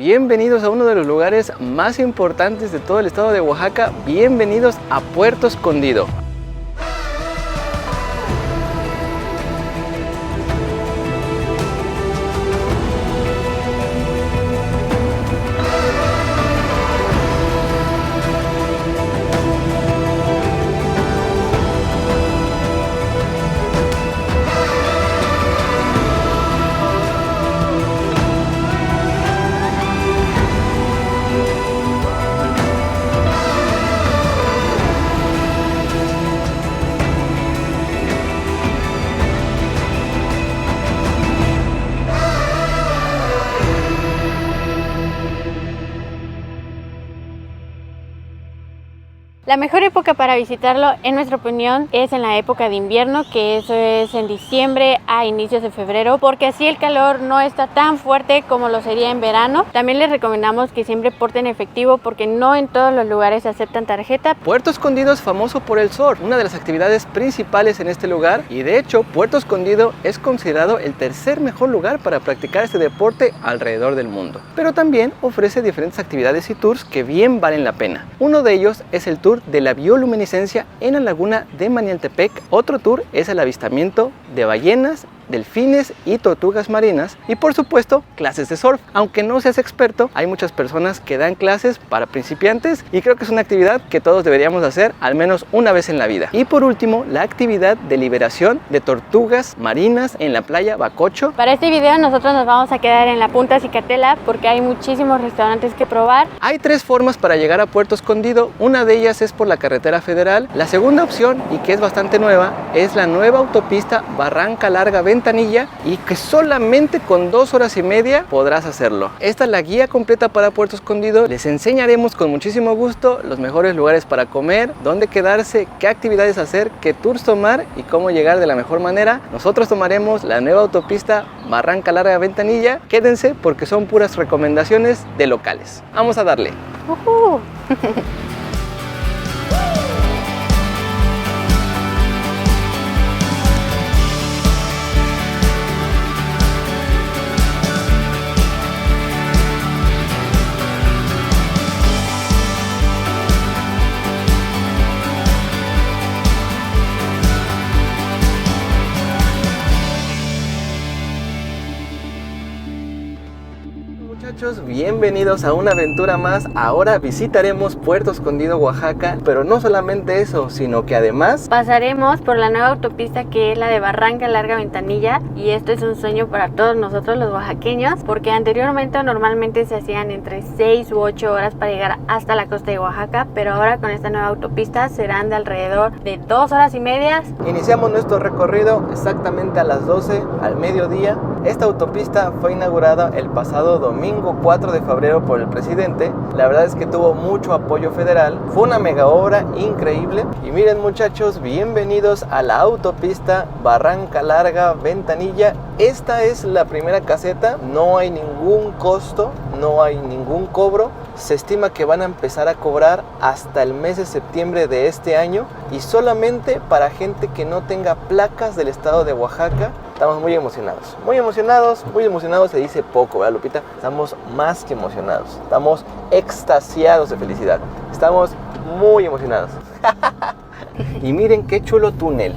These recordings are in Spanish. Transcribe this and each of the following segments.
bienvenidos a uno de los lugares más importantes de todo el estado de Oaxaca. Bienvenidos a Puerto Escondido. La mejor época para visitarlo, en nuestra opinión, es en la época de invierno, que eso es en diciembre a inicios de febrero, porque así el calor no está tan fuerte como lo sería en verano. También les recomendamos que siempre porten efectivo, porque no en todos los lugares aceptan tarjeta. Puerto Escondido es famoso por el surf, una de las actividades principales en este lugar, y de hecho Puerto Escondido es considerado el tercer mejor lugar para practicar este deporte alrededor del mundo. Pero también ofrece diferentes actividades y tours que bien valen la pena. Uno de ellos es el tour de la bioluminiscencia en la laguna de Manialtepec. Otro tour es el avistamiento de ballenas, delfines y tortugas marinas, y por supuesto clases de surf. Aunque no seas experto, hay muchas personas que dan clases para principiantes y creo que es una actividad que todos deberíamos hacer al menos una vez en la vida. Y por último, la actividad de liberación de tortugas marinas en la playa Bacocho. Para este video nosotros nos vamos a quedar en la Punta Cicatela porque hay muchísimos restaurantes que probar. Hay tres formas para llegar a Puerto Escondido. Una de ellas es por la carretera federal. La segunda opción, y que es bastante nueva, es la nueva autopista Barranca Larga Ventanilla, y que solamente con 2 horas y media podrás hacerlo. Esta es la guía completa para Puerto Escondido. Les enseñaremos con muchísimo gusto los mejores lugares para comer, dónde quedarse, qué actividades hacer, qué tours tomar y cómo llegar de la mejor manera. Nosotros tomaremos la nueva autopista Barranca Larga Ventanilla. Quédense porque son puras recomendaciones de locales. Vamos a darle. Muchachos, bienvenidos a una aventura más. Ahora visitaremos Puerto Escondido, Oaxaca, pero no solamente eso, sino que además pasaremos por la nueva autopista que es la de Barranca Larga Ventanilla, y esto es un sueño para todos nosotros los oaxaqueños, porque anteriormente normalmente se hacían entre 6 u 8 horas para llegar hasta la costa de Oaxaca, pero ahora con esta nueva autopista serán de alrededor de 2 horas y media. Iniciamos nuestro recorrido exactamente a las 12 al mediodía. Esta autopista fue inaugurada el pasado domingo 4 de febrero por el presidente. La verdad es que tuvo mucho apoyo federal. Fue una mega obra increíble. Y miren, muchachos, bienvenidos a la autopista Barranca Larga Ventanilla. Esta es la primera caseta. No hay ningún costo, no hay ningún cobro. Se estima que van a empezar a cobrar hasta el mes de septiembre de este año, y solamente para gente que no tenga placas del estado de Oaxaca. Estamos muy emocionados, muy emocionados. Se dice poco, ¿verdad, Lupita? Estamos más que emocionados, estamos extasiados de felicidad, estamos muy emocionados. Y miren qué chulo túnel.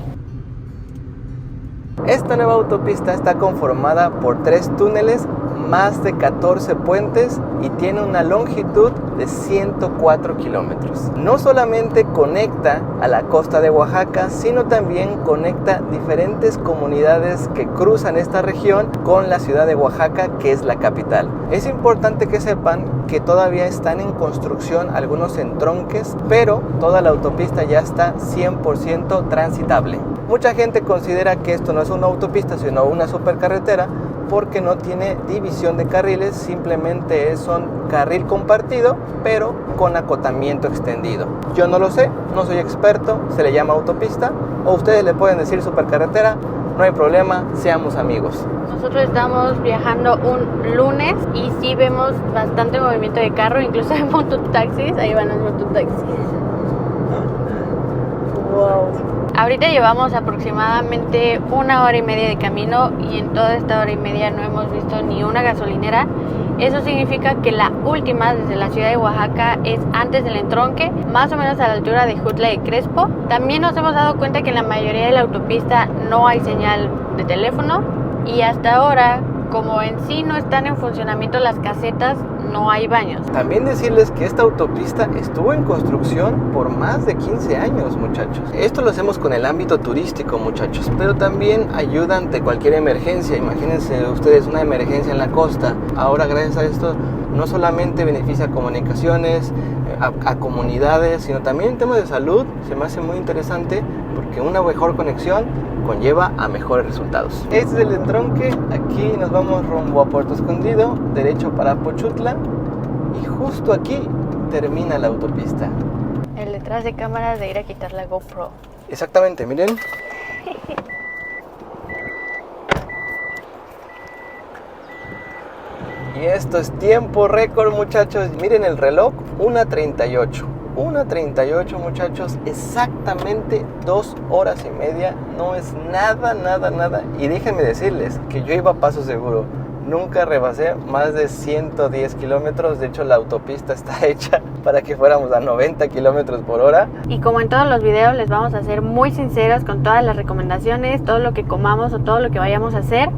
Esta nueva autopista está conformada por 3 túneles, más de 14 puentes, y tiene una longitud de 104 kilómetros. No solamente conecta a la costa de Oaxaca, sino también conecta diferentes comunidades que cruzan esta región con la ciudad de Oaxaca, que es la capital. Es importante que sepan que todavía están en construcción algunos entronques, pero toda la autopista ya está 100% transitable. Mucha gente considera que esto no es una autopista, sino una supercarretera, porque no tiene división de carriles, simplemente es un carril compartido, pero con acotamiento extendido. Yo no lo sé, no soy experto, se le llama autopista, o ustedes le pueden decir supercarretera, no hay problema, seamos amigos. Nosotros estamos viajando un lunes y sí vemos bastante movimiento de carro, incluso hay mototaxis, ahí van los mototaxis. Wow. Ahorita llevamos aproximadamente 1 hora y media de camino, y en toda esta hora y media no hemos visto ni una gasolinera. Eso significa que la última desde la ciudad de Oaxaca es antes del entronque, más o menos a la altura de Jutla de Crespo. También nos hemos dado cuenta que en la mayoría de la autopista no hay señal de teléfono y hasta ahora, como en sí no están en funcionamiento las casetas, no hay baños. También decirles que esta autopista estuvo en construcción por más de 15 años, muchachos. Esto lo hacemos con el ámbito turístico, muchachos, pero también ayuda ante cualquier emergencia. Imagínense ustedes una emergencia en la costa. Ahora, gracias a esto, no solamente beneficia a comunicaciones, a comunidades, sino también en temas de salud. Se me hace muy interesante porque una mejor conexión conlleva a mejores resultados. Este es el entronque. Aquí nos vamos rumbo a Puerto Escondido, derecho para Pochutla, y justo aquí termina la autopista. El detrás de cámaras de ir a quitar la GoPro. Exactamente, miren. Y esto es tiempo récord, muchachos. Miren el reloj, 1:38. 1:38, muchachos, exactamente 2 horas y media. No es nada. Y déjenme decirles que yo iba a paso seguro. Nunca rebasé más de 110 kilómetros. De hecho, la autopista está hecha para que fuéramos a 90 kilómetros por hora. Y como en todos los videos, les vamos a ser muy sinceros con todas las recomendaciones, todo lo que comamos o todo lo que vayamos a hacer,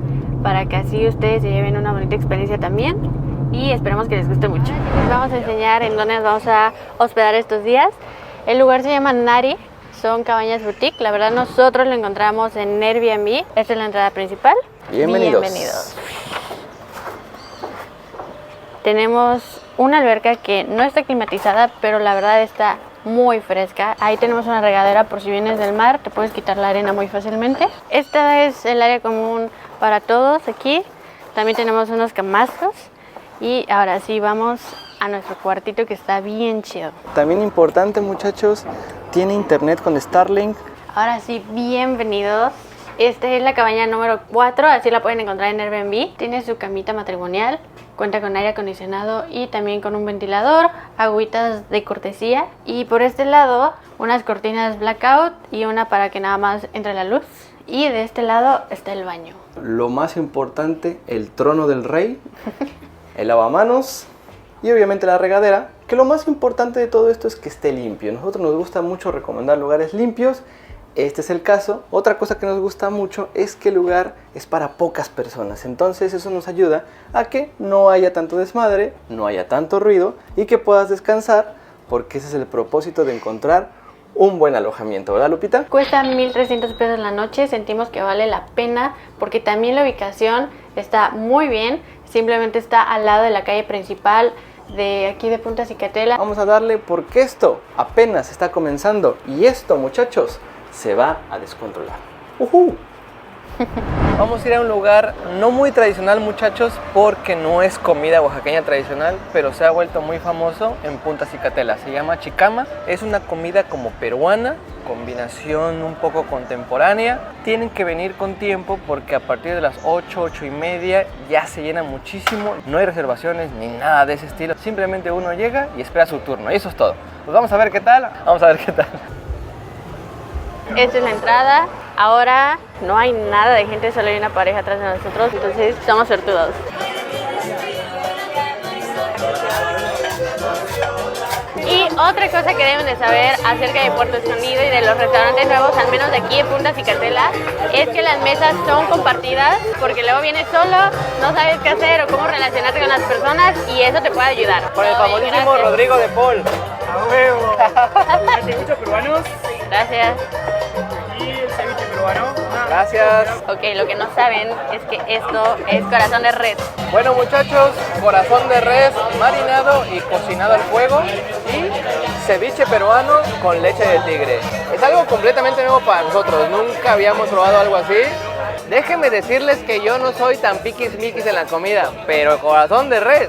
para que así ustedes se lleven una bonita experiencia también. Y esperemos que les guste mucho. Les vamos a enseñar en dónde nos vamos a hospedar estos días. El lugar se llama Nari, son cabañas boutique. La verdad nosotros lo encontramos en Airbnb. Esta es la entrada principal. Bienvenidos. Tenemos una alberca que no está climatizada, pero la verdad está muy fresca. Ahí tenemos una regadera por si vienes del mar, te puedes quitar la arena muy fácilmente. Esta es el área común para todos aquí. También tenemos unos camastros. Y ahora sí vamos a nuestro cuartito que está bien chido. También importante, muchachos, tiene internet con Starlink. Ahora sí, bienvenidos. Esta es la cabaña número 4, así la pueden encontrar en Airbnb. Tiene su camita matrimonial, cuenta con aire acondicionado y también con un ventilador, agüitas de cortesía. Y por este lado, unas cortinas blackout y una para que nada más entre la luz. Y de este lado está el baño. Lo más importante, el trono del rey. El lavamanos y obviamente la regadera, que lo más importante de todo esto es que esté limpio. A nosotros nos gusta mucho recomendar lugares limpios. Este es el caso. Otra cosa que nos gusta mucho es que el lugar es para pocas personas. Entonces eso nos ayuda a que no haya tanto desmadre, no haya tanto ruido y que puedas descansar, porque ese es el propósito de encontrar un buen alojamiento, ¿verdad, Lupita? Cuesta 1,300 pesos la noche. Sentimos que vale la pena porque también la ubicación está muy bien. Simplemente está al lado de la calle principal de aquí de Punta Cicatela. Vamos a darle porque esto apenas está comenzando y esto, muchachos, se va a descontrolar. Vamos a ir a un lugar no muy tradicional, muchachos, porque no es comida oaxaqueña tradicional, pero se ha vuelto muy famoso en Punta Cicatela. Se llama chicama. Es una comida como peruana, combinación un poco contemporánea. Tienen que venir con tiempo porque a partir de las 8:30 ya se llena muchísimo. No hay reservaciones ni nada de ese estilo. Simplemente uno llega y espera su turno. Y eso es todo. Pues vamos a ver qué tal. Esta es la entrada. Ahora no hay nada de gente, solo hay una pareja atrás de nosotros, entonces somos suertudos. Y otra cosa que deben de saber acerca de Puerto Escondido y de los restaurantes nuevos, al menos de aquí en Punta Cicatela, es que las mesas son compartidas, porque luego vienes solo, no sabes qué hacer o cómo relacionarte con las personas y eso te puede ayudar. Con el famosísimo Rodrigo de Paul. ¡A huevo! ¿El ceviche peruano? Gracias. Y el ceviche peruano. Gracias. Ok, lo que no saben es que esto es corazón de res. Bueno, muchachos, corazón de res marinado y cocinado al fuego y ceviche peruano con leche de tigre. Es algo completamente nuevo para nosotros, nunca habíamos probado algo así. Déjenme decirles que yo no soy tan piquis-miquis en la comida, pero corazón de res,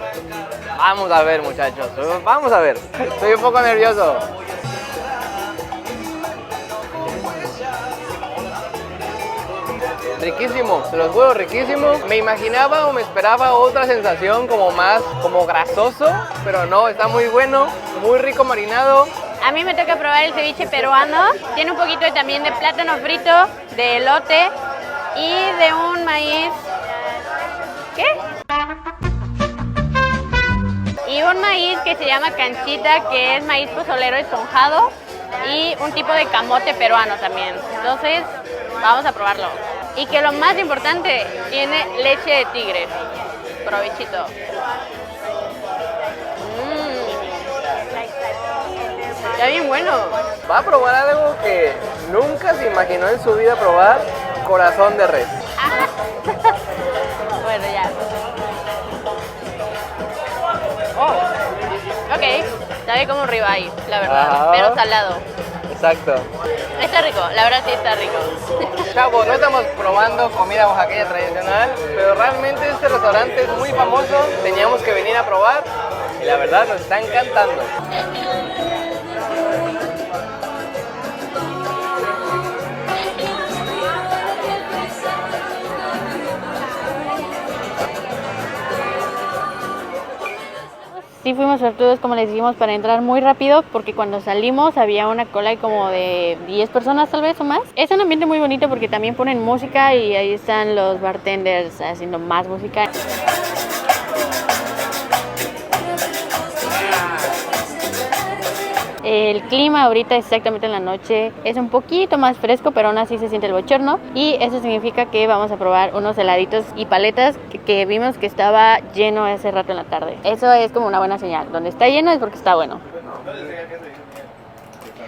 vamos a ver, muchachos, vamos a ver. Estoy un poco nervioso. Riquísimo, se los juro, riquísimo. Me imaginaba o me esperaba otra sensación como más, como grasoso, pero no, está muy bueno, muy rico marinado. A mí me toca probar el ceviche peruano. Tiene un poquito también de plátano frito, de elote y de un maíz. ¿Qué? con maíz que se llama canchita, que es maíz pozolero esponjado, y un tipo de camote peruano también. Entonces, vamos a probarlo. Y que lo más importante, tiene leche de tigre. Provechito. Está bien bueno. Va a probar algo que nunca se imaginó en su vida probar: corazón de res. Bueno, ya. Oh, ok. Sabe como ribeye, la verdad, Ajá. pero salado. Exacto. Está rico, la verdad sí está rico. Chavos, no estamos probando comida oaxaqueña tradicional, pero realmente este restaurante es muy famoso, teníamos que venir a probar y la verdad nos está encantando. Sí fuimos suertudos, como les dijimos, para entrar muy rápido, porque cuando salimos había una cola como de 10 personas tal vez o más. Es un ambiente muy bonito porque también ponen música y ahí están los bartenders haciendo más música. El clima ahorita exactamente en la noche es un poquito más fresco, pero aún así se siente el bochorno, y eso significa que vamos a probar unos heladitos y paletas que vimos que estaba lleno hace rato en la tarde. Eso es como una buena señal. Donde está lleno es porque está bueno.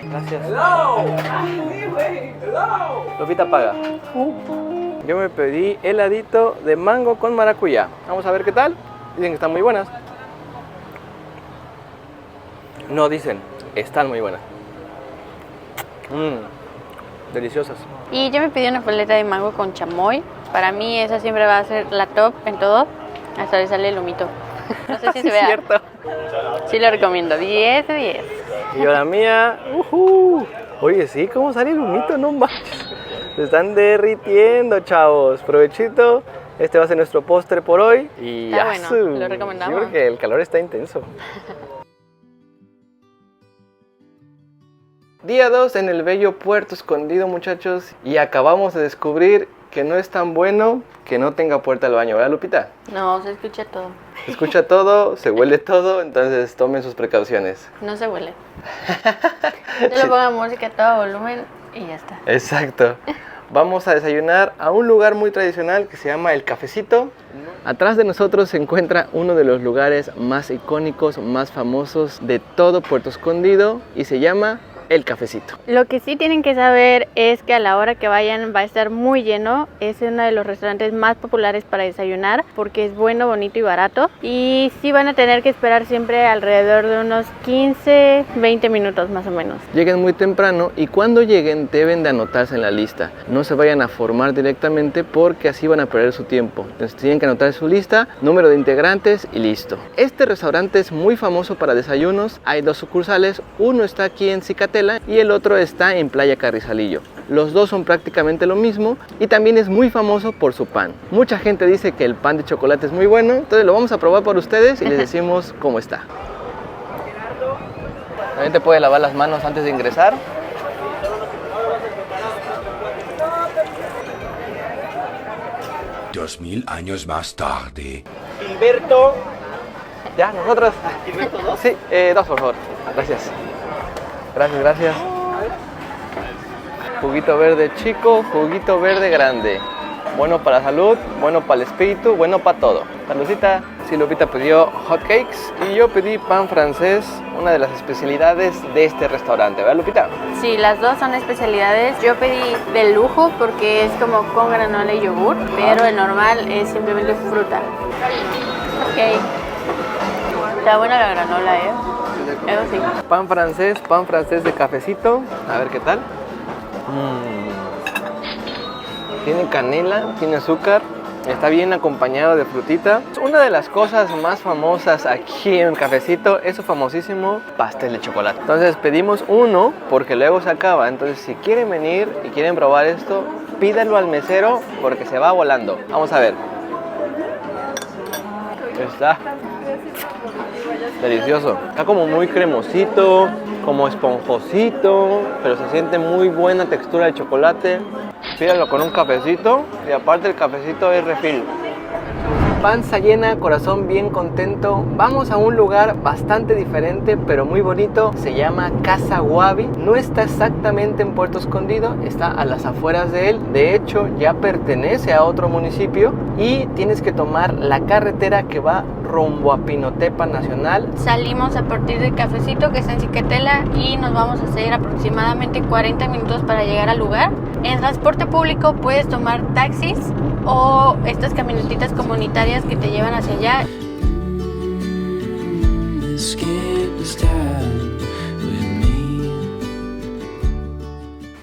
Gracias. Lupita paga. Yo me pedí heladito de mango con maracuyá. Vamos a ver qué tal. Dicen que están muy buenas. No dicen, están muy buenas. Deliciosas. Y yo me pedí una paleta de mango con chamoy. Para mí esa siempre va a ser la top en todo. Hasta le sale el humito. No sé si se vea. Cierto. Sí lo recomiendo. 10 de 10. Y yo la mía. Oye, sí, ¿cómo sale el humito? No manches. Se están derritiendo, chavos. Provechito. Este va a ser nuestro postre por hoy. Y Está bueno, lo recomendamos. Yo creo que el calor está intenso. Día 2 en el bello Puerto Escondido, muchachos. Y acabamos de descubrir que no es tan bueno que no tenga puerta al baño, ¿verdad, Lupita? No, se escucha todo. Se escucha todo, se huele todo, entonces tomen sus precauciones. No se huele. Solo pongan música a todo volumen y ya está. Exacto. Vamos a desayunar a un lugar muy tradicional que se llama El Cafecito. Atrás de nosotros se encuentra uno de los lugares más icónicos, más famosos de todo Puerto Escondido y se llama El Cafecito. Lo que sí tienen que saber es que a la hora que vayan va a estar muy lleno. Es uno de los restaurantes más populares para desayunar porque es bueno, bonito y barato. Y sí van a tener que esperar siempre alrededor de unos 15, 20 minutos más o menos. Lleguen muy temprano y cuando lleguen deben de anotarse en la lista. No se vayan a formar directamente porque así van a perder su tiempo. Entonces tienen que anotar su lista, número de integrantes y listo. Este restaurante es muy famoso para desayunos. Hay dos sucursales, uno está aquí en Cicatela y el otro está en Playa Carrizalillo. Los dos son prácticamente lo mismo y también es muy famoso por su pan. Mucha gente dice que el pan de chocolate es muy bueno, entonces lo vamos a probar por ustedes y les decimos cómo está. También te puede lavar las manos antes de ingresar. Dos mil años más tarde. Gilberto. Ya, nosotros. Sí, dos por favor. Gracias. Gracias, gracias. Juguito verde chico, juguito verde grande. Bueno para la salud, bueno para el espíritu, bueno para todo. Saludcita. Sí, Lupita pidió hot cakes y yo pedí pan francés, una de las especialidades de este restaurante, ¿verdad, Lupita? Sí, las dos son especialidades. Yo pedí de lujo porque es como con granola y yogur, pero el normal es simplemente fruta. Ok. Está buena la granola, ¿eh? Eso sí. Pan francés de cafecito. A ver qué tal. Tiene canela, tiene azúcar. Está bien acompañado de frutita. Una de las cosas más famosas aquí en Cafecito es su famosísimo pastel de chocolate. Entonces pedimos uno porque luego se acaba. Entonces si quieren venir y quieren probar esto, pídanlo al mesero porque se va volando. Vamos a ver. Está delicioso. Está como muy cremosito, como esponjosito, pero se siente muy buena textura de chocolate. Pídanlo con un cafecito y aparte el cafecito es refill. Panza llena, corazón bien contento. Vamos a un lugar bastante diferente, pero muy bonito. Se llama Casa Guavi. No está exactamente en Puerto Escondido, está a las afueras de él. De hecho, ya pertenece a otro municipio y tienes que tomar la carretera que va rumbo a Pinotepa Nacional. Salimos a partir del cafecito que está en Ciquetela y nos vamos a hacer aproximadamente 40 minutos para llegar al lugar. En transporte público puedes tomar taxis o estas camionetitas comunitarias que te llevan hacia allá.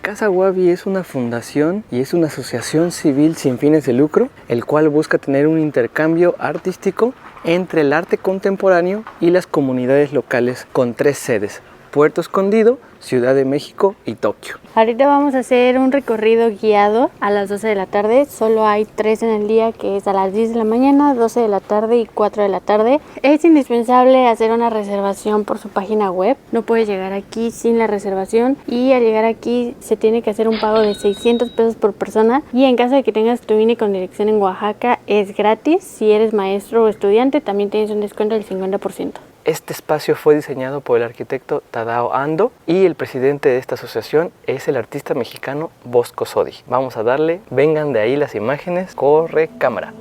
Casa Guavi es una fundación y es una asociación civil sin fines de lucro, el cual busca tener un intercambio artístico entre el arte contemporáneo y las comunidades locales, con 3 sedes: Puerto Escondido, Ciudad de México y Tokio. Ahorita vamos a hacer un recorrido guiado a las 12 de la tarde. Solo hay 3 en el día, que es a las 10 de la mañana, 12 de la tarde y 4 de la tarde. Es indispensable hacer una reservación por su página web. No puedes llegar aquí sin la reservación y al llegar aquí se tiene que hacer un pago de 600 pesos por persona, y en caso de que tengas tu INE con dirección en Oaxaca es gratis. Si eres maestro o estudiante también tienes un descuento del 50%. Este espacio fue diseñado por el arquitecto Tadao Ando y el presidente de esta asociación es el artista mexicano Bosco Sodi. Vamos a darle, vengan de ahí las imágenes, corre cámara.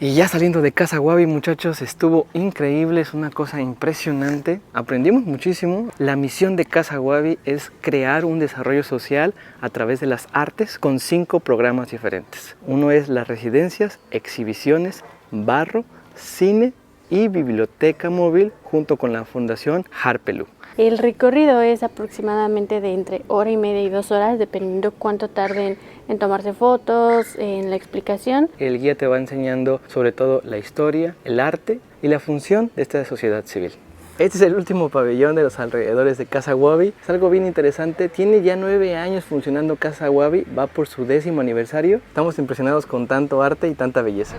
Y ya saliendo de Casa Guavi, muchachos, estuvo increíble, es una cosa impresionante. Aprendimos muchísimo. La misión de Casa Guavi es crear un desarrollo social a través de las artes con 5 programas diferentes. Uno es las residencias, exhibiciones, barro, cine y biblioteca móvil junto con la Fundación Harpelú. El recorrido es aproximadamente de entre hora y media y 2 horas, dependiendo cuánto tarden en tomarse fotos, en la explicación. El guía te va enseñando sobre todo la historia, el arte y la función de esta sociedad civil. Este es el último pabellón de los alrededores de Casa Guavi. Es algo bien interesante. Tiene ya 9 años funcionando Casa Guavi. Va por su 10º aniversario. Estamos impresionados con tanto arte y tanta belleza.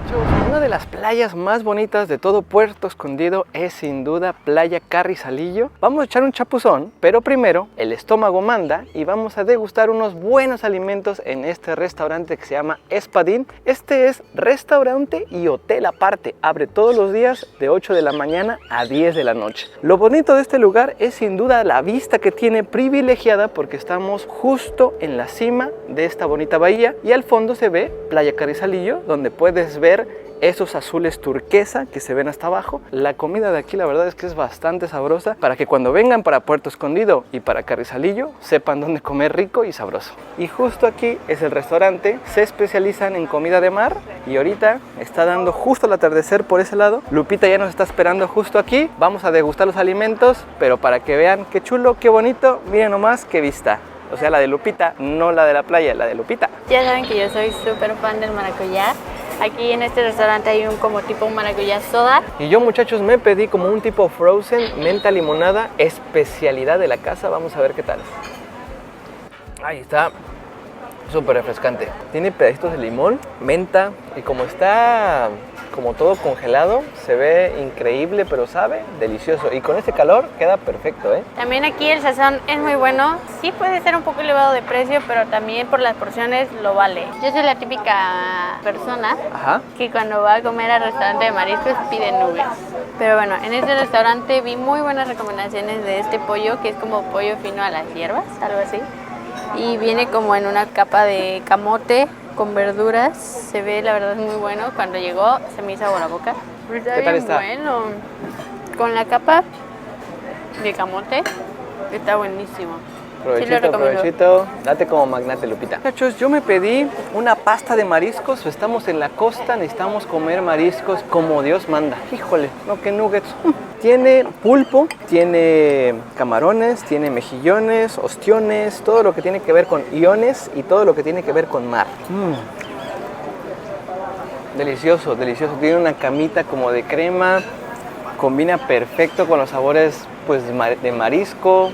Una de las playas más bonitas de todo Puerto Escondido es sin duda Playa Carrizalillo. Vamos a echar un chapuzón, pero primero el estómago manda y vamos a degustar unos buenos alimentos en este restaurante que se llama Espadín. Este es restaurante y hotel aparte. Abre todos los días de 8 de la mañana a 10 de la noche. Lo bonito de este lugar es sin duda la vista que tiene privilegiada, porque estamos justo en la cima de esta bonita bahía y al fondo se ve Playa Carrizalillo, donde puedes ver esos azules turquesa que se ven hasta abajo. La comida de aquí la verdad es que es bastante sabrosa, para que cuando vengan para Puerto Escondido y para Carrizalillo sepan dónde comer rico y sabroso. Y justo aquí es el restaurante, se especializan en comida de mar y ahorita está dando justo el atardecer por ese lado. Lupita ya nos está esperando justo aquí, vamos a degustar los alimentos, pero para que vean qué chulo, qué bonito, miren nomás qué vista. O sea, la de Lupita, no la de la playa, la de Lupita. Ya saben que yo soy súper fan del maracuyá. Aquí en este restaurante hay un como tipo maracuyá soda. Y yo, muchachos, me pedí como un tipo frozen, menta limonada, especialidad de la casa. Vamos a ver qué tal. Ahí está, súper refrescante. Tiene pedacitos de limón, menta y como está como todo congelado, se ve increíble, pero sabe delicioso. Y con este calor queda perfecto, ¿eh? También aquí el sazón es muy bueno. Sí puede ser un poco elevado de precio, pero también por las porciones lo vale. Yo soy la típica persona que cuando va a comer al restaurante de mariscos pide nuggets. Pero bueno, en este restaurante vi muy buenas recomendaciones de este pollo, que es como pollo fino a las hierbas, algo así. Y viene como en una capa de camote con verduras. Se ve, la verdad, muy bueno. Cuando llegó se me hizo agua la boca. Está ¿Qué tal bien está? bueno. Con la capa de camote está buenísimo. Provechito, Sí, lo recomiendo. provechito. Date como magnate, Lupita. Muchachos, yo me pedí una pasta de mariscos. Estamos en la costa, necesitamos comer mariscos como Dios manda. Híjole, no que nuggets. Tiene pulpo, tiene camarones, tiene mejillones, ostiones, todo lo que tiene que ver con iones y todo lo que tiene que ver con mar. Delicioso, delicioso. Tiene una camita como de crema. Combina perfecto con los sabores pues, de marisco.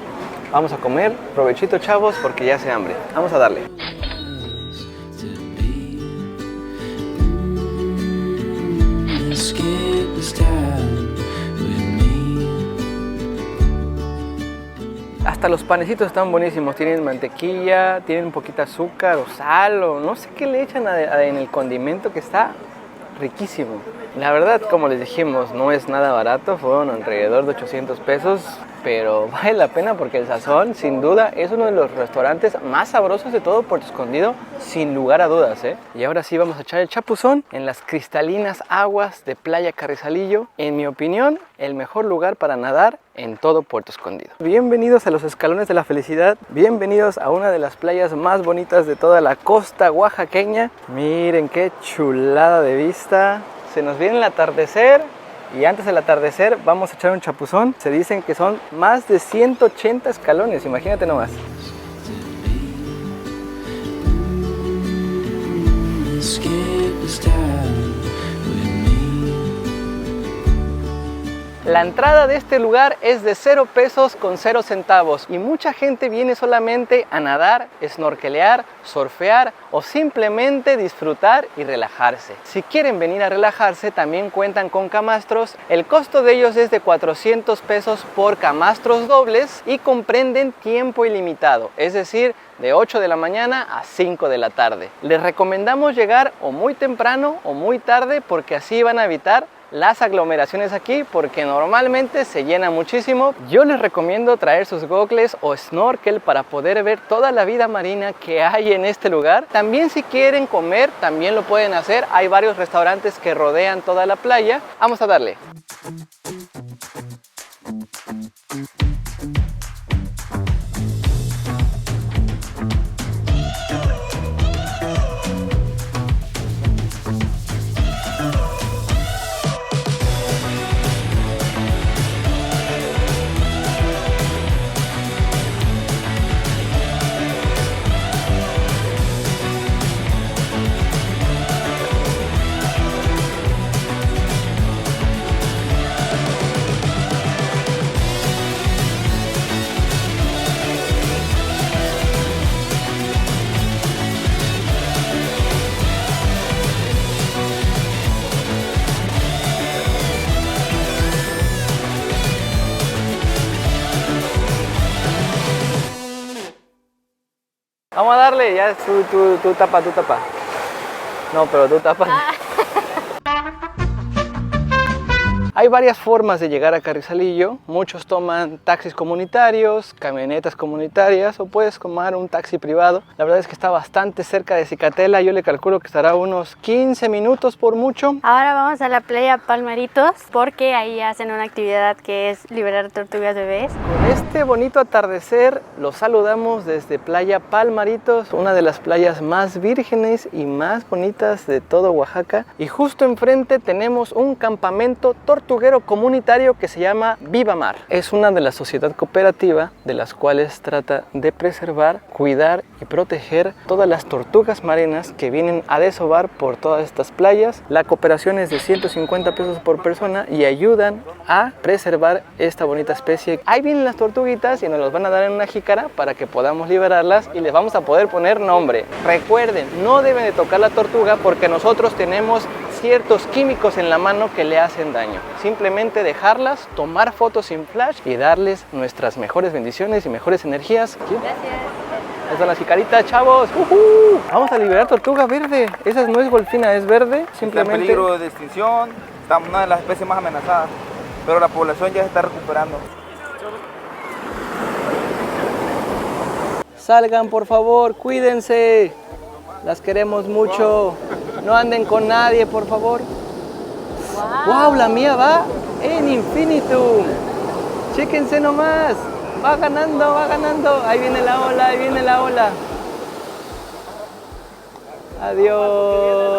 Vamos a comer. Provechito, chavos, porque ya hace hambre. Vamos a darle. Hasta los panecitos están buenísimos. Tienen mantequilla, tienen un poquito de azúcar o sal o no sé qué le echan en el condimento que está riquísimo. La verdad, como les dijimos, no es nada barato. Fueron alrededor de 800 pesos. Pero vale la pena porque el sazón, sin duda, es uno de los restaurantes más sabrosos de todo Puerto Escondido, sin lugar a dudas, ¿eh? Y ahora sí vamos a echar el chapuzón en las cristalinas aguas de Playa Carrizalillo. En mi opinión, el mejor lugar para nadar en todo Puerto Escondido. Bienvenidos a los Escalones de la Felicidad. Bienvenidos a una de las playas más bonitas de toda la costa oaxaqueña. Miren qué chulada de vista. Se nos viene el atardecer. Y antes del atardecer vamos a echar un chapuzón. Se dicen que son más de 180 escalones, imagínate nomás. La entrada de este lugar es de 0 pesos con 0 centavos y mucha gente viene solamente a nadar, snorkelear, surfear o simplemente disfrutar y relajarse. Si quieren venir a relajarse, también cuentan con camastros. El costo de ellos es de 400 pesos por camastros dobles y comprenden tiempo ilimitado, es decir, de 8 de la mañana a 5 de la tarde. Les recomendamos llegar o muy temprano o muy tarde porque así van a evitar las aglomeraciones aquí porque normalmente se llena muchísimo. Yo les recomiendo traer sus gogles o snorkel para poder ver toda la vida marina que hay en este lugar. También si quieren comer, también lo pueden hacer. Hay varios restaurantes que rodean toda la playa. Vamos a darle. Vamos a darle, ya tú tapa. No, pero tú tapa. Hay varias formas de llegar a Carrizalillo. Muchos toman taxis comunitarios, camionetas comunitarias o puedes tomar un taxi privado. La verdad es que está bastante cerca de Cicatela. Yo le calculo que estará unos 15 minutos por mucho. Ahora vamos a la playa Palmaritos porque ahí hacen una actividad que es liberar tortugas bebés. Con este bonito atardecer los saludamos desde Playa Palmaritos, una de las playas más vírgenes y más bonitas de todo Oaxaca. Y justo enfrente tenemos un campamento tortuguero comunitario que se llama Viva Mar. Es una de las sociedades cooperativas de las cuales trata de preservar, cuidar y proteger todas las tortugas marinas que vienen a desovar por todas estas playas. La cooperación es de 150 pesos por persona y ayudan a preservar esta bonita especie. Ahí vienen las tortuguitas y nos las van a dar en una jícara para que podamos liberarlas y les vamos a poder poner nombre. Recuerden, no deben de tocar la tortuga porque nosotros tenemos ciertos químicos en la mano que le hacen daño. Simplemente dejarlas, tomar fotos sin flash y darles nuestras mejores bendiciones y mejores energías. ¿Sí? Gracias. Ahí están las jicaritas, chavos. Vamos a liberar tortuga verde. Esa no es golfina, es verde. Simplemente. Está en peligro de extinción, está una de las especies más amenazadas, pero la población ya se está recuperando. Salgan, por favor, cuídense. Las queremos mucho. No anden con nadie, por favor. ¡Wow! La mía va en infinitum. Chéquense nomás. Va ganando, va ganando. Ahí viene la ola, ahí viene la ola. Adiós.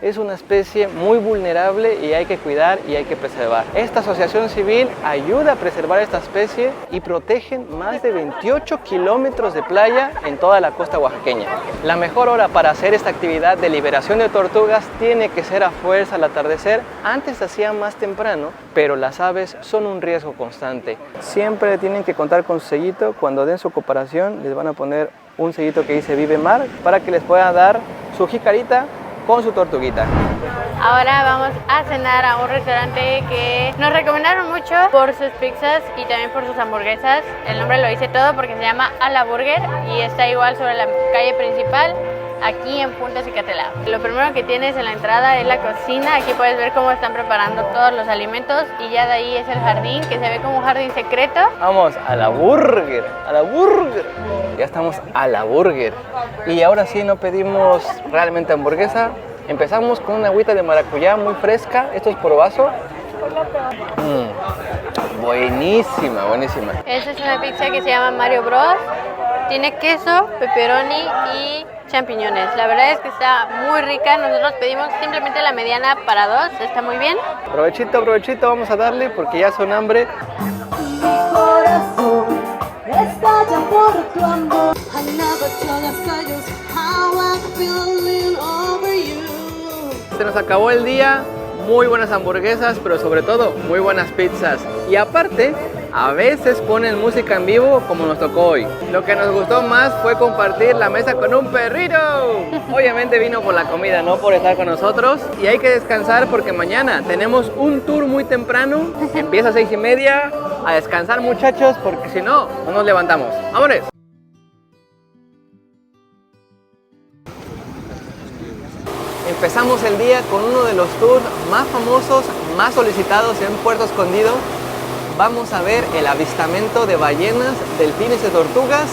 Es una especie muy vulnerable y hay que cuidar y hay que preservar. Esta asociación civil ayuda a preservar esta especie y protegen más de 28 kilómetros de playa en toda la costa oaxaqueña. La mejor hora para hacer esta actividad de liberación de tortugas tiene que ser a fuerza al atardecer. Antes se hacía más temprano, pero las aves son un riesgo constante. Siempre tienen que contar con su sellito. Cuando den su cooperación les van a poner un sellito que dice Vive Mar para que les pueda dar su jicarita con su tortuguita. Ahora vamos a cenar a un restaurante que nos recomendaron mucho por sus pizzas y también por sus hamburguesas. El nombre lo dice todo porque se llama A La Burger y está igual sobre la calle principal, aquí en Punta Cicatela. Lo primero que tienes en la entrada es la cocina. Aquí puedes ver cómo están preparando todos los alimentos y ya de ahí es el jardín, que se ve como un jardín secreto. Vamos a La Burger, a La Burger. Ya estamos a La Burger. Y ahora sí no pedimos realmente hamburguesa. Empezamos con una agüita de maracuyá muy fresca. Esto es por vaso. Buenísima, buenísima. Esta es una pizza que se llama Mario Bros. Tiene queso, pepperoni y champiñones. La verdad es que está muy rica. Nosotros pedimos simplemente la mediana para dos. Está muy bien. Provechito, provechito. Vamos a darle porque ya son hambre. Mi corazón estalla por tu amor. I never tell the callos how I'm feeling over you. Se nos acabó el día. Muy buenas hamburguesas, pero sobre todo muy buenas pizzas. Y aparte, a veces ponen música en vivo como nos tocó hoy. Lo que nos gustó más fue compartir la mesa con un perrito. Obviamente vino por la comida, no por estar con nosotros. Y hay que descansar porque mañana tenemos un tour muy temprano. Empieza a 6:30. A descansar, muchachos, porque si no, no nos levantamos. ¡Vámonos! Empezamos el día con uno de los tours más famosos, más solicitados en Puerto Escondido. Vamos a ver el avistamiento de ballenas, delfines y tortugas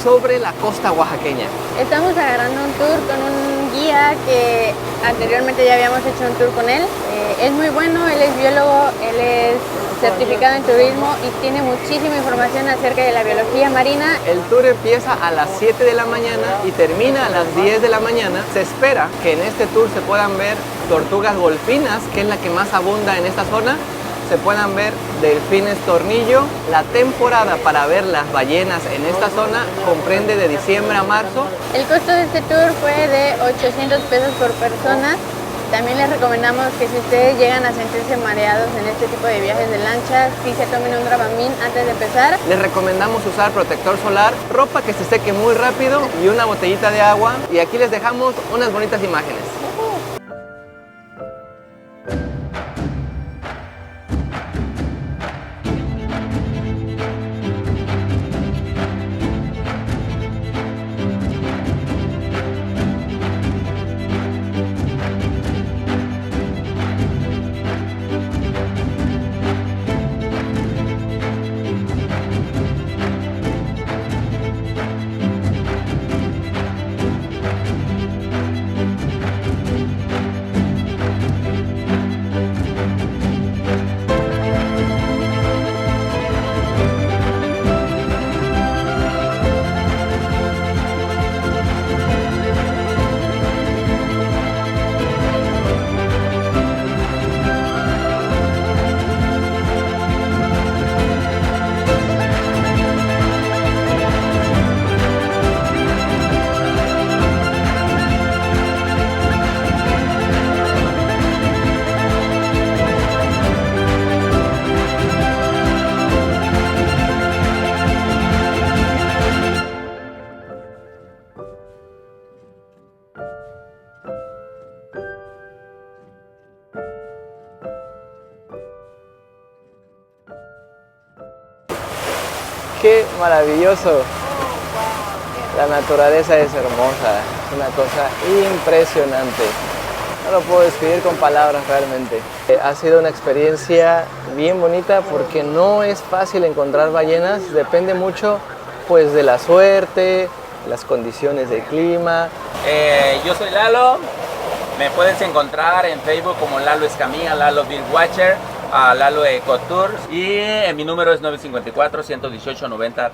sobre la costa oaxaqueña. Estamos agarrando un tour con un guía que anteriormente ya habíamos hecho un tour con él. Es muy bueno, él es biólogo, él es certificado en turismo y tiene muchísima información acerca de la biología marina. El tour empieza a las 7 de la mañana y termina a las 10 de la mañana. Se espera que en este tour se puedan ver tortugas golfinas, que es la que más abunda en esta zona. Se puedan ver delfines tornillo. La temporada para ver las ballenas en esta zona comprende de diciembre a marzo. El costo de este tour fue de 800 pesos por persona. También les recomendamos que si ustedes llegan a sentirse mareados en este tipo de viajes de lancha, sí se tomen un Dramamine antes de empezar. Les recomendamos usar protector solar, ropa que se seque muy rápido y una botellita de agua. Y aquí les dejamos unas bonitas imágenes. ¡Qué maravilloso! La naturaleza es hermosa, es una cosa impresionante. No lo puedo describir con palabras realmente. Ha sido una experiencia bien bonita porque no es fácil encontrar ballenas, depende mucho pues de la suerte, las condiciones del clima. Yo soy Lalo, me puedes encontrar en Facebook como Lalo Escamilla, Lalo Bill Watcher, Lalo Ecotours y mi número es 954-118-90-37.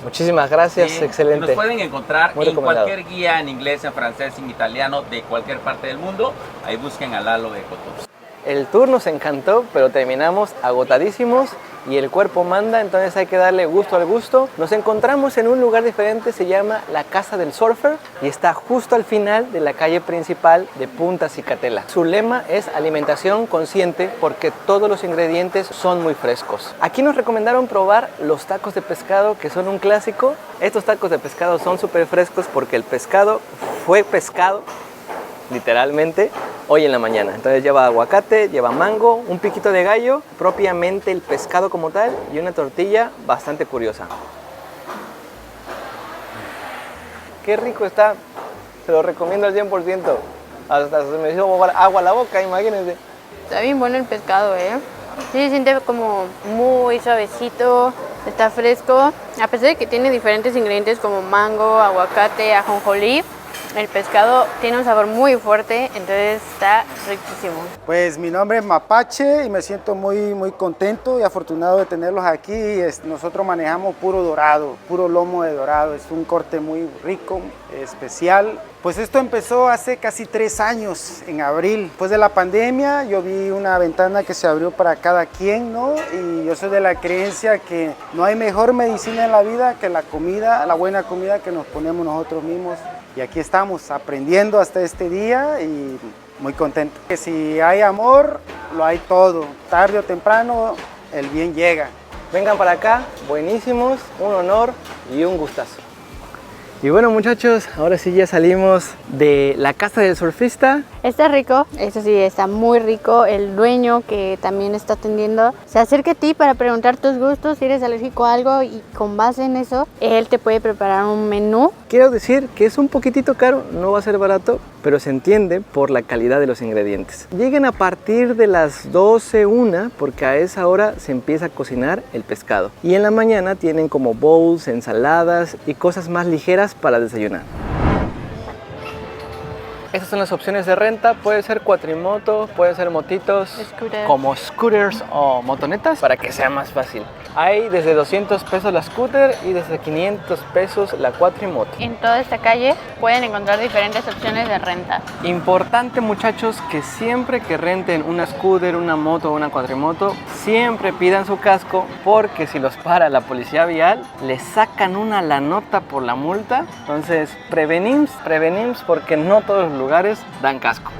Muchísimas gracias, excelente. Nos pueden encontrar Muy en recomendado. cualquier guía en inglés, en francés, en italiano, de cualquier parte del mundo. Ahí busquen a Lalo Ecotours. El tour nos encantó, pero terminamos agotadísimos y el cuerpo manda, entonces hay que darle gusto al gusto. Nos encontramos en un lugar diferente, se llama la Casa del Surfer y está justo al final de la calle principal de Punta Cicatela. Su lema es alimentación consciente porque todos los ingredientes son muy frescos. Aquí nos recomendaron probar los tacos de pescado, que son un clásico. Estos tacos de pescado son súper frescos porque el pescado fue pescado literalmente hoy en la mañana. Entonces lleva aguacate, lleva mango, un piquito de gallo, propiamente el pescado como tal y una tortilla bastante curiosa. Qué rico está, se lo recomiendo al 100%. Hasta se me hizo agua a la boca, imagínense. Está bien bueno el pescado, ¿eh? Sí, se siente como muy suavecito, está fresco. A pesar de que tiene diferentes ingredientes como mango, aguacate, ajonjolí, el pescado tiene un sabor muy fuerte, entonces está riquísimo. Pues mi nombre es Mapache y me siento muy contento y afortunado de tenerlos aquí. Nosotros manejamos puro dorado, puro lomo de dorado. Es un corte muy rico, especial. Pues esto empezó hace casi 3 años, en abril. Después de la pandemia yo vi una ventana que se abrió para cada quien, ¿no? Y yo soy de la creencia que no hay mejor medicina en la vida que la comida, la buena comida que nos ponemos nosotros mismos. Y aquí estamos aprendiendo hasta este día y muy contento. Que si hay amor, lo hay todo. Tarde o temprano, el bien llega. Vengan para acá, buenísimos, un honor y un gustazo. Y bueno muchachos, ahora sí ya salimos de la Casa del Surfista. Está rico, eso sí, está muy rico. El dueño que también está atendiendo se acerca a ti para preguntar tus gustos, si eres alérgico a algo y con base en eso, él te puede preparar un menú. Quiero decir que es un poquitito caro, no va a ser barato, pero se entiende por la calidad de los ingredientes. Lleguen a partir de las 12, 1, porque a esa hora se empieza a cocinar el pescado. Y en la mañana tienen como bowls, ensaladas y cosas más ligeras para desayunar. Estas son las opciones de renta, puede ser cuatrimoto, puede ser motitos, Scooter. como scooters o motonetas, para que sea más fácil. Hay desde 200 pesos la scooter y desde 500 pesos la cuatrimoto. En toda esta calle pueden encontrar diferentes opciones de renta. Importante muchachos que siempre que renten una scooter, una moto o una cuatrimoto, siempre pidan su casco porque si los para la policía vial, les sacan una lanota por la multa. Entonces prevenimos porque no todos los lugares dan casco.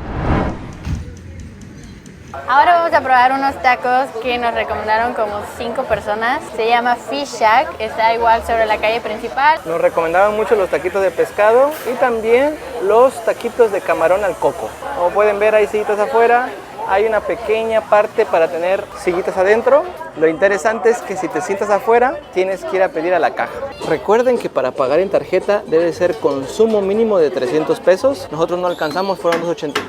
Ahora vamos a probar unos tacos que nos recomendaron como 5 personas. Se llama Fish Shack, está igual sobre la calle principal. Nos recomendaban mucho los taquitos de pescado y también los taquitos de camarón al coco. Como pueden ver, hay sillitas afuera. Hay una pequeña parte para tener sillitas adentro. Lo interesante es que si te sientas afuera, tienes que ir a pedir a la caja. Recuerden que para pagar en tarjeta debe ser consumo mínimo de 300 pesos. Nosotros no alcanzamos, fueron 280.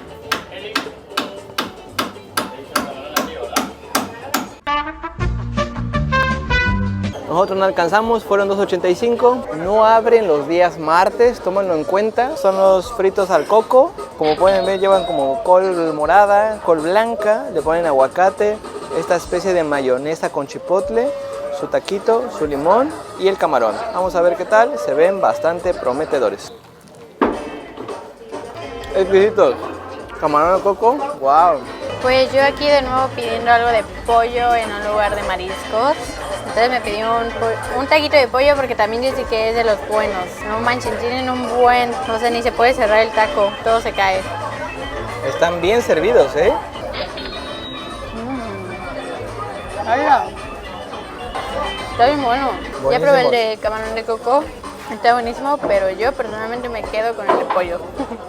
Nosotros no alcanzamos, fueron 2.85. No abren los días martes, tómenlo en cuenta. Son los fritos al coco. Como pueden ver, llevan como col morada, col blanca, le ponen aguacate, esta especie de mayonesa con chipotle, su taquito, su limón y el camarón. Vamos a ver qué tal, se ven bastante prometedores. Exquisitos. Camarón al coco, wow. Pues yo aquí de nuevo pidiendo algo de pollo en un lugar de mariscos. Entonces me pedí un taquito de pollo porque también dice que es de los buenos. No manchen, tienen un buen, no sé, ni se puede cerrar el taco, todo se cae. Están bien servidos, ¿eh? ¡Hala! Está bien bueno. Ya probé el de camarón de coco, está buenísimo, pero yo personalmente me quedo con el de pollo.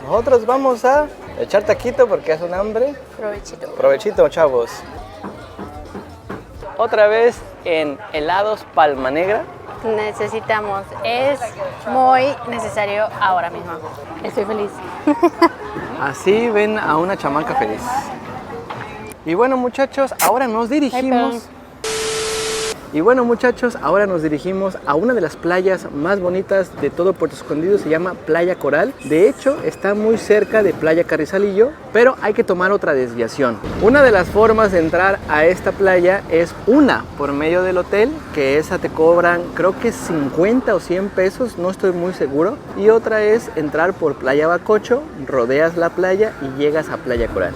Nosotros vamos a echar taquito porque hace un hambre. Provechito. Provechito, chavos. otra vez en Helados Palma Negra. Necesitamos, es muy necesario ahora mismo. Estoy feliz. Así ven a una chamaca feliz. Y bueno muchachos, ahora nos dirigimos... a una de las playas más bonitas de todo Puerto Escondido, se llama Playa Coral. De hecho, está muy cerca de Playa Carrizalillo, pero hay que tomar otra desviación. Una de las formas de entrar a esta playa es por medio del hotel, que esa te cobran creo que 50 o 100 pesos, no estoy muy seguro. Y otra es entrar por Playa Bacocho, rodeas la playa y llegas a Playa Coral.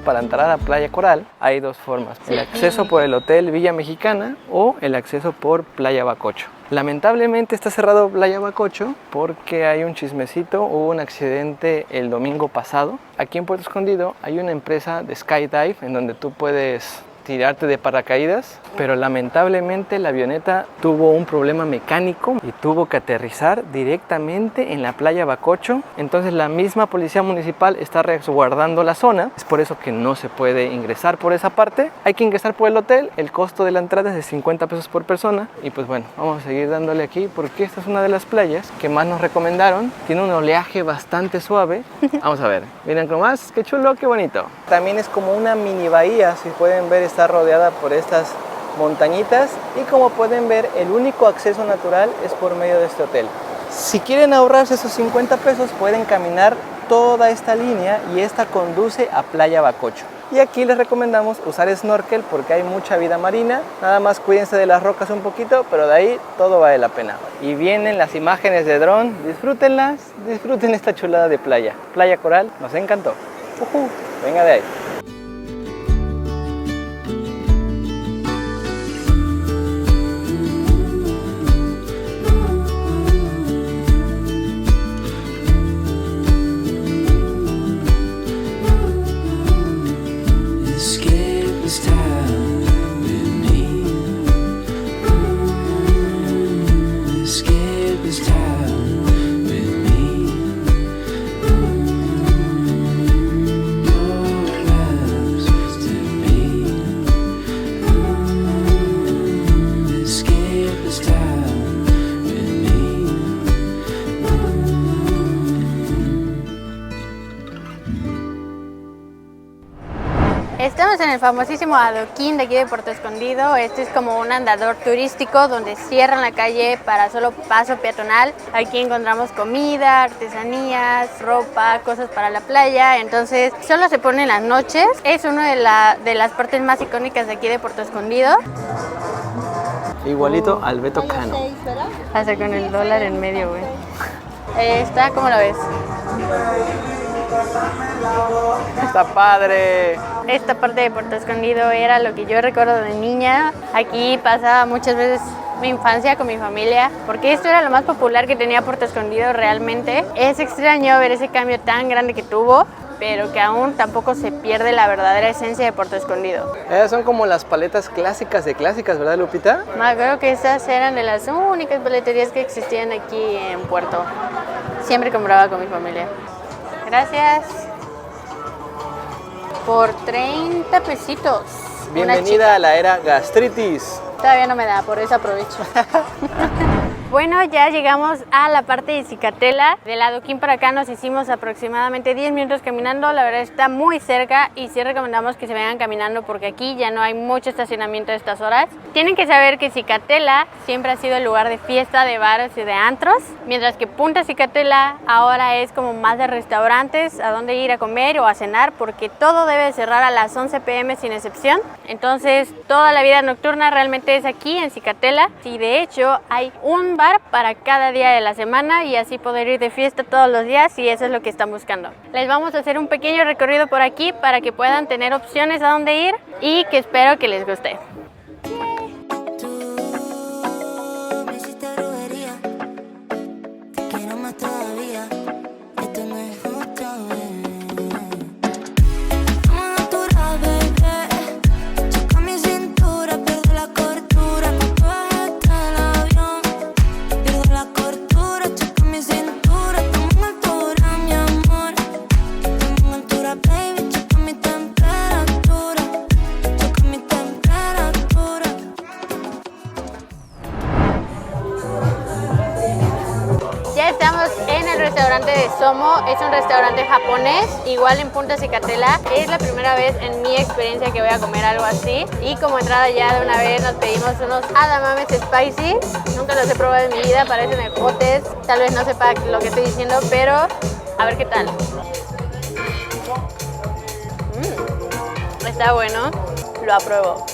Para entrar a Playa Coral hay dos formas, el acceso por el Hotel Villa Mexicana o el acceso por Playa Bacocho. Lamentablemente está cerrado Playa Bacocho porque hay un chismecito, hubo un accidente el domingo pasado. Aquí en Puerto Escondido hay una empresa de skydive en donde tú puedes tirarte de paracaídas, pero lamentablemente la avioneta tuvo un problema mecánico y tuvo que aterrizar directamente en la Playa Bacocho. Entonces la misma policía municipal está resguardando la zona, es por eso que no se puede ingresar por esa parte. Hay que ingresar por el hotel, el costo de la entrada es de 50 pesos por persona. Y pues bueno, vamos a seguir dándole aquí porque esta es una de las playas que más nos recomendaron. Tiene un oleaje bastante suave. Vamos a ver, miren nomás, qué chulo, qué bonito. También es como una mini bahía, si pueden ver, está rodeada por estas montañitas y como pueden ver el único acceso natural es por medio de este hotel. Si quieren ahorrarse esos 50 pesos pueden caminar toda esta línea y esta conduce a Playa Bacocho. Y aquí les recomendamos usar snorkel porque hay mucha vida marina, nada más cuídense de las rocas un poquito, pero de ahí todo vale la pena. Y vienen las imágenes de dron, disfrútenlas, disfruten esta chulada de playa. Playa Coral nos encantó. Venga de ahí. Estamos en el famosísimo adoquín de aquí de Puerto Escondido. Este es como un andador turístico donde cierran la calle para solo paso peatonal. Aquí encontramos comida, artesanías, ropa, cosas para la playa. Entonces solo se pone en las noches. Es una de las partes más icónicas de aquí de Puerto Escondido. Igualito al Beto Cano. Hasta con el dólar en medio, güey. Está, ¿cómo lo ves? Está padre. Esta parte de Puerto Escondido era lo que yo recuerdo de niña. Aquí pasaba muchas veces mi infancia con mi familia, porque esto era lo más popular que tenía Puerto Escondido realmente. Es extraño ver ese cambio tan grande que tuvo, pero que aún tampoco se pierde la verdadera esencia de Puerto Escondido. Son como las paletas clásicas de clásicas, ¿verdad, Lupita? Me acuerdo que estas eran de las únicas paleterías que existían aquí en Puerto. Siempre compraba con mi familia. Gracias. Por 30 pesitos. Bienvenida a la era gastritis. Todavía no me da, por eso aprovecho. Bueno, ya llegamos a la parte de Cicatela. Del adoquín para acá nos hicimos aproximadamente 10 minutos caminando. La verdad está muy cerca y sí recomendamos que se vengan caminando porque aquí ya no hay mucho estacionamiento a estas horas. Tienen que saber que Cicatela siempre ha sido el lugar de fiesta, de bares y de antros, mientras que Punta Cicatela ahora es como más de restaurantes, a donde ir a comer o a cenar, porque todo debe cerrar a las 11 p.m. sin excepción. Entonces toda la vida nocturna realmente es aquí en Cicatela y de hecho hay un bar para cada día de la semana y así poder ir de fiesta todos los días, y eso es lo que están buscando. Les vamos a hacer un pequeño recorrido por aquí para que puedan tener opciones a dónde ir y que espero que les guste. Mi estamos en el restaurante de Somo. Es un restaurante japonés, igual en Punta Cicatela. Es la primera vez en mi experiencia que voy a comer algo así. Y como entrada ya de una vez nos pedimos unos adamames spicy. Nunca los he probado en mi vida, parecen ejotes. Tal vez no sepa lo que estoy diciendo, pero a ver qué tal. Está bueno, lo apruebo.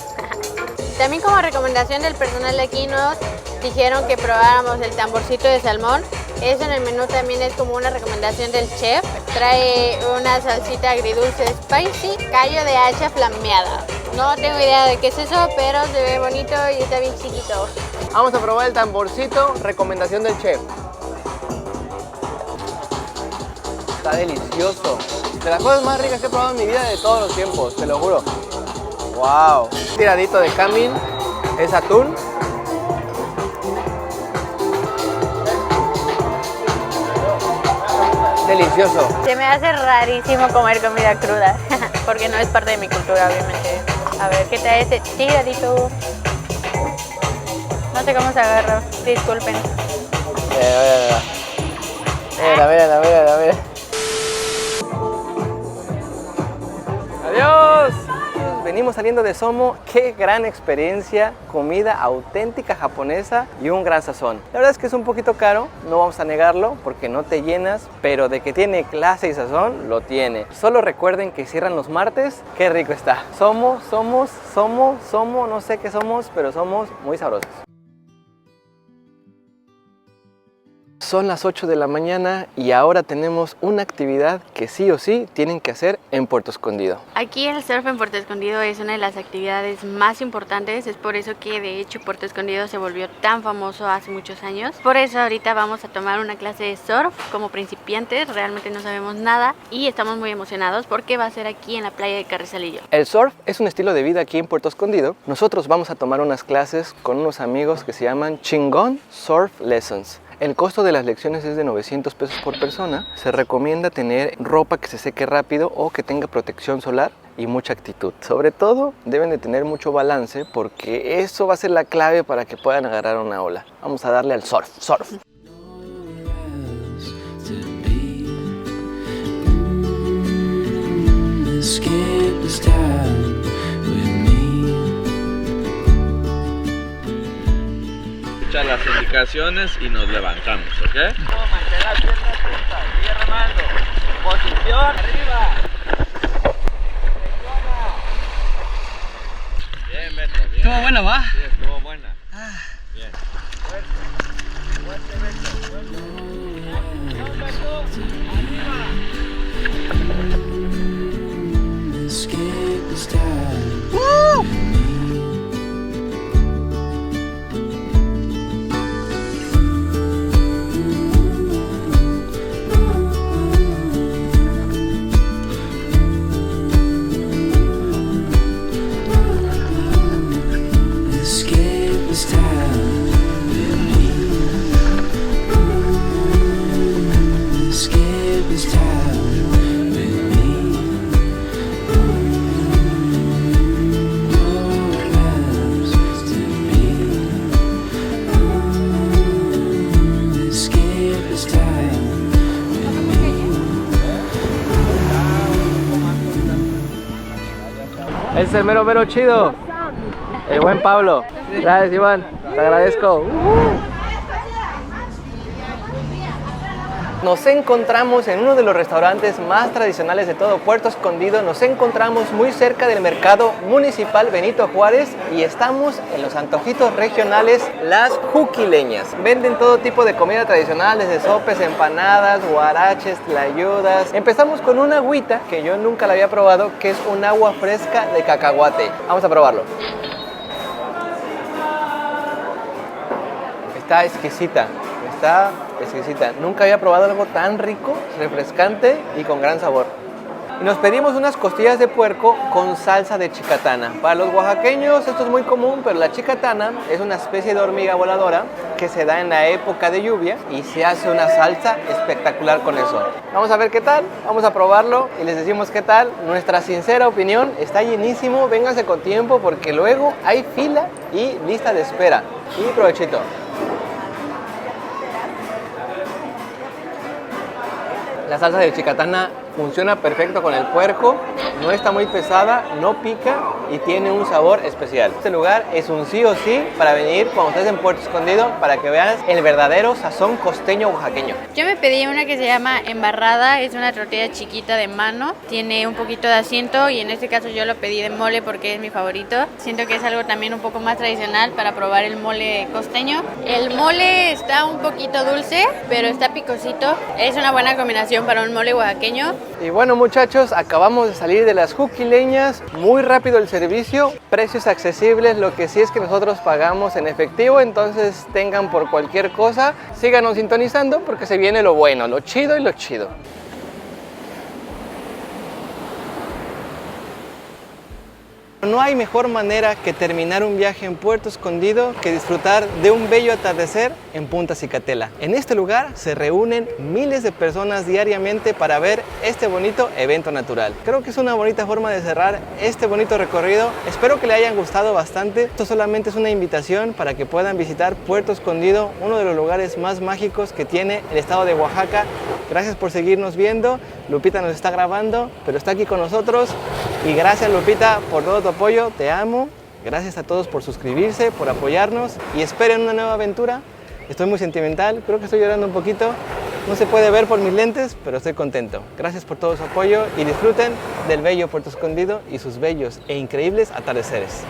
También como recomendación del personal de aquí nos dijeron que probáramos el tamborcito de salmón. Eso en el menú también es como una recomendación del chef. Trae una salsita agridulce spicy, callo de hacha flameada. No tengo idea de qué es eso, pero se ve bonito y está bien chiquito. Vamos a probar el tamborcito, recomendación del chef. Está delicioso. De las cosas más ricas que he probado en mi vida de todos los tiempos, te lo juro. Wow. Tiradito de camin, es atún. Delicioso. Se me hace rarísimo comer comida cruda, porque no es parte de mi cultura, obviamente. A ver, ¿qué tal este tiradito? No sé cómo se agarra, disculpen. Mira. ¡Adiós! Venimos saliendo de Somo, qué gran experiencia, comida auténtica japonesa y un gran sazón. La verdad es que es un poquito caro, no vamos a negarlo porque no te llenas, pero de que tiene clase y sazón, lo tiene. Solo recuerden que cierran los martes, qué rico está. Somos, no sé qué somos, pero somos muy sabrosos. Son las 8 de la mañana y ahora tenemos una actividad que sí o sí tienen que hacer en Puerto Escondido. Aquí el surf en Puerto Escondido es una de las actividades más importantes, es por eso que de hecho Puerto Escondido se volvió tan famoso hace muchos años. Por eso ahorita vamos a tomar una clase de surf como principiantes, realmente no sabemos nada y estamos muy emocionados porque va a ser aquí en la playa de Carrizalillo. El surf es un estilo de vida aquí en Puerto Escondido. Nosotros vamos a tomar unas clases con unos amigos que se llaman Chingon Surf Lessons. El costo de las lecciones es de 900 pesos por persona. Se recomienda tener ropa que se seque rápido o que tenga protección solar y mucha actitud. Sobre todo deben de tener mucho balance porque eso va a ser la clave para que puedan agarrar una ola. Vamos a darle al surf. Las indicaciones y nos levantamos, ¿ok? Mantener las piernas juntas, sigue remando. Posición, arriba. Bien, Beto, bien. ¿Estuvo buena, va? Sí, estuvo buena. Bien. Fuerte, Beto, fuerte. Posición, Beto, arriba. ¡Woo! Es el mero chido. El buen Pablo. Gracias, Iván. Te agradezco. Nos encontramos en uno de los restaurantes más tradicionales de todo Puerto Escondido. Nos encontramos muy cerca del mercado municipal Benito Juárez y estamos en los antojitos regionales Las Juquileñas. Venden todo tipo de comida tradicional, desde sopes, empanadas, huaraches, tlayudas. Empezamos con una agüita que yo nunca la había probado, que es un agua fresca de cacahuate. Vamos a probarlo. Está exquisita. Está exquisita. Nunca había probado algo tan rico, refrescante y con gran sabor. Y nos pedimos unas costillas de puerco con salsa de chicatana. Para los oaxaqueños esto es muy común, pero la chicatana es una especie de hormiga voladora que se da en la época de lluvia y se hace una salsa espectacular con eso. Vamos a ver qué tal, vamos a probarlo y les decimos qué tal. Nuestra sincera opinión, está llenísimo, vénganse con tiempo porque luego hay fila y lista de espera. Y provechito. La salsa de chicatana funciona perfecto con el puerco, no está muy pesada, no pica y tiene un sabor especial. Este lugar es un sí o sí para venir cuando estés en Puerto Escondido para que veas el verdadero sazón costeño oaxaqueño. Yo me pedí una que se llama embarrada, es una tortilla chiquita de mano, tiene un poquito de asiento y en este caso yo lo pedí de mole porque es mi favorito. Siento que es algo también un poco más tradicional para probar el mole costeño. El mole está un poquito dulce, pero está picosito. Es una buena combinación para un mole oaxaqueño. Y bueno muchachos, acabamos de salir de las Juquileñas, muy rápido el servicio, precios accesibles, lo que sí es que nosotros pagamos en efectivo, entonces tengan por cualquier cosa, síganos sintonizando porque se viene lo bueno, lo chido y lo chido. No hay mejor manera que terminar un viaje en Puerto Escondido que disfrutar de un bello atardecer en Punta Cicatela. En este lugar se reúnen miles de personas diariamente para ver este bonito evento natural. Creo que es una bonita forma de cerrar este bonito recorrido. Espero que le hayan gustado bastante. Esto solamente es una invitación para que puedan visitar Puerto Escondido, uno de los lugares más mágicos que tiene el estado de Oaxaca. Gracias por seguirnos viendo. Lupita nos está grabando, pero está aquí con nosotros. Y gracias Lupita por todo tu apoyo, te amo. Gracias a todos por suscribirse, por apoyarnos y esperen una nueva aventura. Estoy muy sentimental, creo que estoy llorando un poquito. No se puede ver por mis lentes, pero estoy contento. Gracias por todo su apoyo y disfruten del bello Puerto Escondido y sus bellos e increíbles atardeceres.